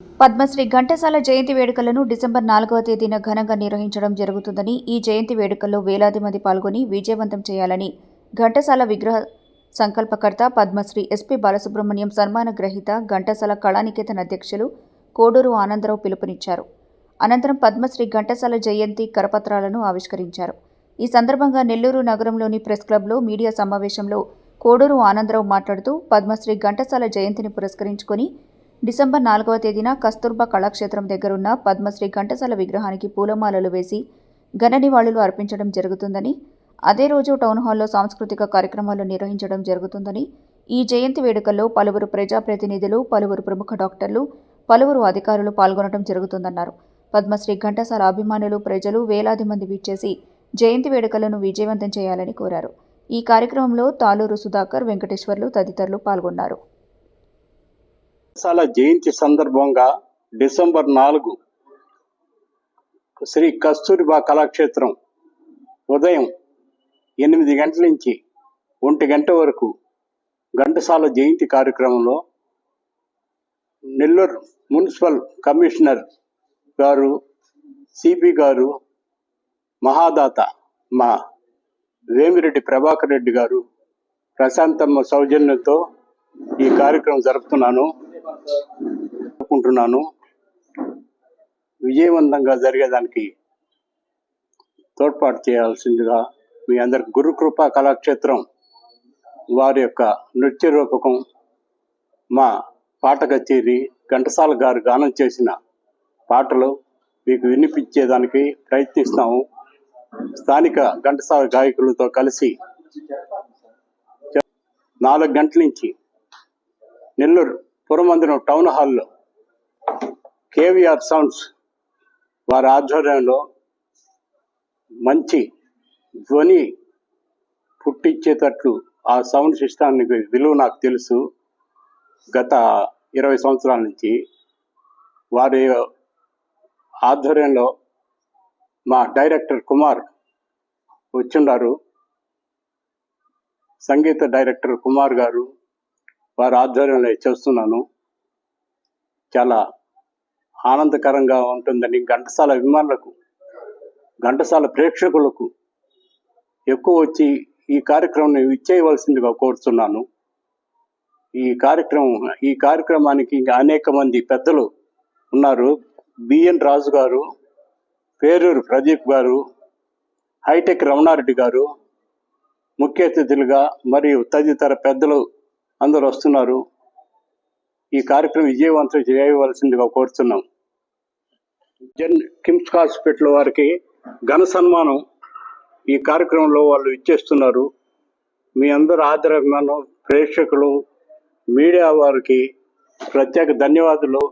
పద్మశ్రీ ఘంటసాల జయంతి వేడుకలను డిసెంబర్ 4వ తేదీన ఘనంగా నిర్వహించడం జరుగుతుందని, ఈ జయంతి వేడుకల్లో వేలాది మంది పాల్గొని విజయవంతం చేయాలని ఘంటసాల విగ్రహ సంకల్పకర్త పద్మశ్రీ ఎస్పీ బాలసుబ్రహ్మణ్యం, సన్మాన గ్రహీత ఘంటసాల కళానికేతన్ అధ్యక్షులు కోడూరు ఆనందరావు పిలుపునిచ్చారు. అనంతరం పద్మశ్రీ ఘంటసాల జయంతి కరపత్రాలను ఆవిష్కరించారు. ఈ సందర్భంగా నెల్లూరు నగరంలోని ప్రెస్ క్లబ్లో మీడియా సమావేశంలో కోడూరు ఆనందరావు మాట్లాడుతూ, పద్మశ్రీ ఘంటసాల జయంతిని పురస్కరించుకొని డిసెంబర్ 4వ తేదీన కస్తూర్బా కళాక్షేత్రం దగ్గరున్న పద్మశ్రీ ఘంటసాల విగ్రహానికి పూలమాలలు వేసి ఘన నివాళులు అర్పించడం జరుగుతుందని, అదే రోజు టౌన్ హాల్లో సాంస్కృతిక కార్యక్రమాలు నిర్వహించడం జరుగుతుందని, ఈ జయంతి వేడుకల్లో పలువురు ప్రజాప్రతినిధులు, పలువురు ప్రముఖ డాక్టర్లు, పలువురు అధికారులు పాల్గొనడం జరుగుతుందన్నారు. పద్మశ్రీ ఘంటసాల అభిమానులు, ప్రజలు వేలాది మంది విచ్చేసి జయంతి వేడుకలను విజయవంతం చేయాలని కోరారు. ఈ కార్యక్రమంలో తాలూరు సుధాకర్, వెంకటేశ్వర్లు తదితరులు పాల్గొన్నారు. ఘంటసాల జయంతి సందర్భంగా డిసెంబర్ 4 శ్రీ కస్తూరిబా కళాక్షేత్రం ఉదయం 8 గంటల నుంచి 1 గంట వరకు ఘంటసాల జయంతి కార్యక్రమంలో నెల్లూరు మున్సిపల్ కమిషనర్ గారు, సిపి గారు, మహాదాత మా వేమిరెడ్డి ప్రభాకర్ రెడ్డి గారు, ప్రశాంతమ్మ సౌజన్యంతో ఈ కార్యక్రమం జరుపుకుంటున్నాను. విజయవంతంగా జరిగేదానికి తోడ్పాటు చేయాల్సిందిగా మీ అందరికి గురుకృపా కళాక్షేత్రం వారి యొక్క నృత్య రూపకం, మా పాట కచేరీ, ఘంటసాల గారు గానం చేసిన పాటలు మీకు వినిపించేదానికి ప్రయత్నిస్తాము. స్థానిక ఘంటసాల గాయకులతో కలిసి 4 గంటల నుంచి నెల్లూరు పురమందిరం టౌన్ హాల్లో కేవీఆర్ సౌండ్స్ వారి ఆధ్వర్యంలో మంచి ధ్వని పుట్టించేటట్లు ఆ సౌండ్ సిస్టానికి విలువ నాకు తెలుసు. గత 20 సంవత్సరాల నుంచి వారి ఆధ్వర్యంలో మా డైరెక్టర్ కుమార్ వచ్చిన్నారు. సంగీత డైరెక్టర్ కుమార్ గారు వారి ఆధ్వర్యంలో చేస్తున్నాను. చాలా ఆనందకరంగా ఉంటుందని ఘంటసాల అభిమానులకు, ఘంటసాల ప్రేక్షకులకు ఎక్కువ వచ్చి ఈ కార్యక్రమాన్ని ఇచ్చేయవలసిందిగా కోరుతున్నాను. ఈ కార్యక్రమానికి ఇంకా అనేక మంది పెద్దలు ఉన్నారు. బిఎన్ రాజు గారు, పేరూరు ప్రదీప్ గారు, హైటెక్ రమణారెడ్డి గారు ముఖ్య అతిథులుగా మరియు తదితర పెద్దలు అందరూ వస్తున్నారు. ఈ కార్యక్రమం విజయవంతం చేయవలసిందిగా కోరుతున్నాం. కిమ్స్ హాస్పిటల్ వారికి ఘన సన్మానం ఈ కార్యక్రమంలో వాళ్ళు ఇచ్చేస్తున్నారు. మీ అందరూ ఆదరాభిమానం, ప్రేక్షకులు, మీడియా వారికి ప్రత్యేక ధన్యవాదాలు